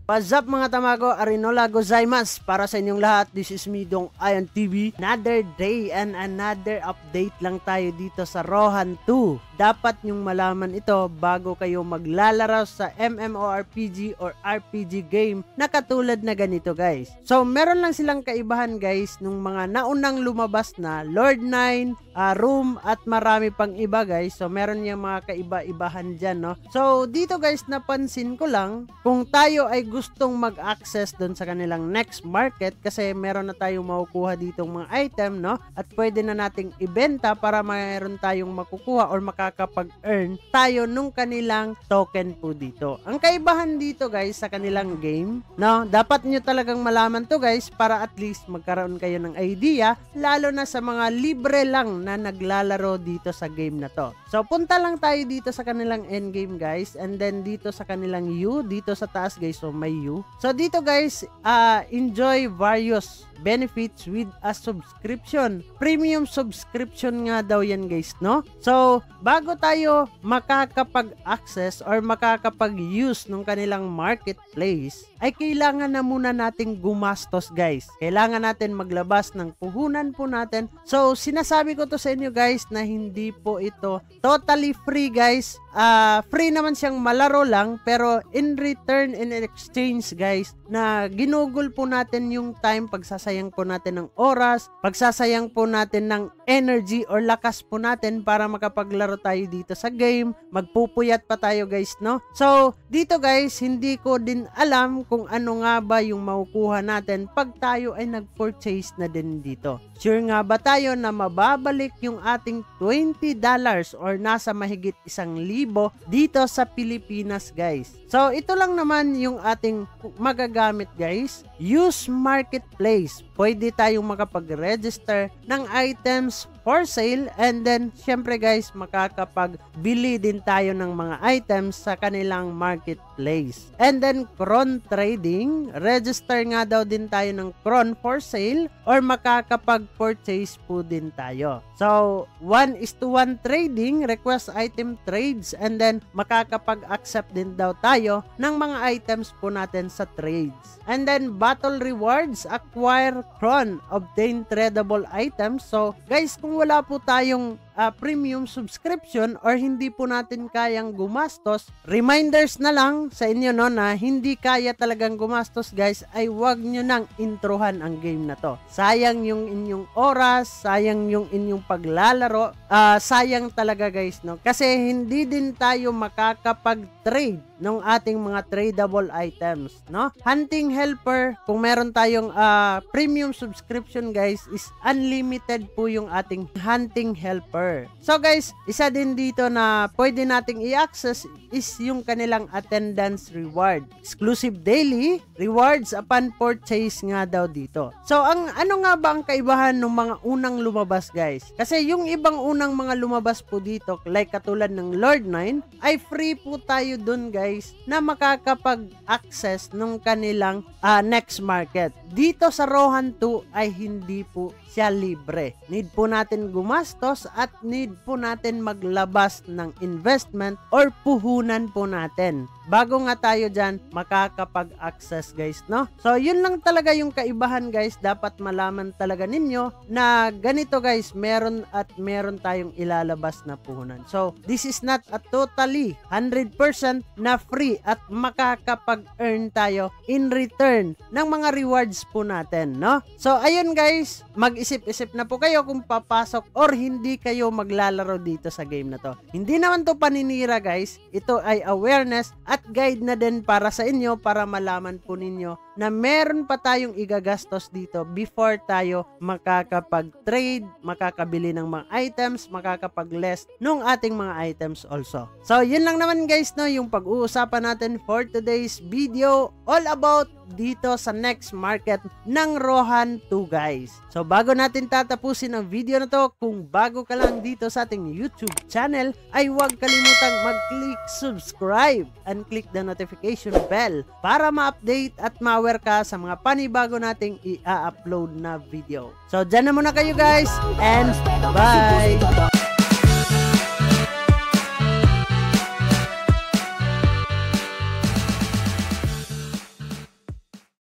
What's up mga tamago, Arinola gozaimasu para sa inyong lahat. This is me, Dong Ion TV. Another day and another update lang tayo dito sa Rohan 2. Dapat nyong malaman ito bago kayo maglalaro sa MMORPG or RPG game na katulad na ganito guys. So meron lang silang kaibahan guys nung mga naunang lumabas na Lord 9, Room at marami pang iba guys. So meron yung mga kaiba-ibahan dyan, no? So dito guys napansin ko lang kung tayo ay gustong mag-access doon sa kanilang next market kasi meron na tayong makukuha ditong mga item, no? At pwede na nating ibenta para mayroon tayong makukuha or makakapag-earn tayo nung kanilang token po dito. Ang kaibahan dito guys sa kanilang game, no? Dapat nyo talagang malaman to guys para at least magkaroon kayo ng idea, lalo na sa mga libre lang na naglalaro dito sa game na to. So punta lang tayo dito sa kanilang endgame guys, and then dito sa kanilang U, dito sa taas guys, so may U. So dito guys, enjoy various benefits with a subscription. Premium subscription nga daw yan guys, no? So bago tayo makakapag-access or makakapag-use ng kanilang marketplace, ay kailangan na muna nating gumastos guys. Kailangan natin maglabas ng puhunan po natin. So sinasabi ko to sa inyo guys na hindi po ito totally free guys. Free naman siyang malaro lang, pero in return, in exchange guys, na ginugol po natin yung time, pagsasayang po natin ng oras, pagsasayang po natin ng energy or lakas po natin para makapaglaro tayo dito sa game, magpupuyat pa tayo guys, no? So dito guys, hindi ko din alam kung ano nga ba yung makukuha natin pag tayo ay nag-purchase na din dito. Sure nga ba tayo na mababalik yung ating $20 or nasa mahigit 1,000 dito sa Pilipinas guys? So ito lang naman yung ating magagamit guys. Use marketplace. Pwede tayong makapag-register ng items for sale, and then syempre guys makakapagbili din tayo ng mga items sa kanilang marketplace. And then Cron trading, register nga daw din tayo ng Cron for sale or makakapag-purchase po din tayo. So 1:1 trading, request item trades, and then makakapag-accept din daw tayo ng mga items po natin sa trades. And then battle rewards, acquire Cron, obtain tradable items. So guys, kung wala po tayong premium subscription or hindi po natin kayang gumastos, reminders na lang sa inyo, no, na hindi kaya talagang gumastos guys, ay wag nyo nang introhan ang game na to. Sayang yung inyong oras, sayang yung inyong paglalaro, sayang talaga guys, no, kasi hindi din tayo makakapag-trade ng ating mga tradable items, no? Hunting helper, kung meron tayong premium subscription guys, is unlimited po yung ating hunting helper. So guys, isa din dito na pwede nating i-access is yung kanilang attendance reward. Exclusive daily rewards upon purchase nga daw dito. So ano nga ba ang kaibahan ng mga unang lumabas guys? Kasi yung ibang unang mga lumabas po dito, like katulad ng Lord 9, ay free po tayo dun guys na makakapag-access ng kanilang next market. Dito sa Rohan 2 ay hindi po siya libre. Need po natin gumastos at need po natin maglabas ng investment or puhunan po natin bago nga tayo dyan makakapag-access guys, no? So yun lang talaga yung kaibahan guys. Dapat malaman talaga ninyo na ganito guys, meron tayong ilalabas na puhunan. So this is not a totally 100% na free at makakapag-earn tayo in return ng mga rewards po natin, no? So ayun guys, mag-isip-isip na po kayo kung papasok or hindi kayo maglalaro dito sa game na to. Hindi naman to paninira guys, ito ay awareness at guide na din para sa inyo, para malaman po ninyo na meron pa tayong igagastos dito before tayo makakapag-trade, makakabili ng mga items, makakapag-list ng ating mga items also. So yun lang naman guys, no, yung pag-uusapan natin for today's video, all about dito sa next market ng Rohan 2 guys. So bago natin tatapusin ang video na to, kung bago ka lang dito sa ating YouTube channel, ay huwag kalimutang mag-click subscribe and click the notification bell para ma-update at ma-aware ka sa mga panibago nating i-upload na video. So dyan na muna kayo guys, and bye!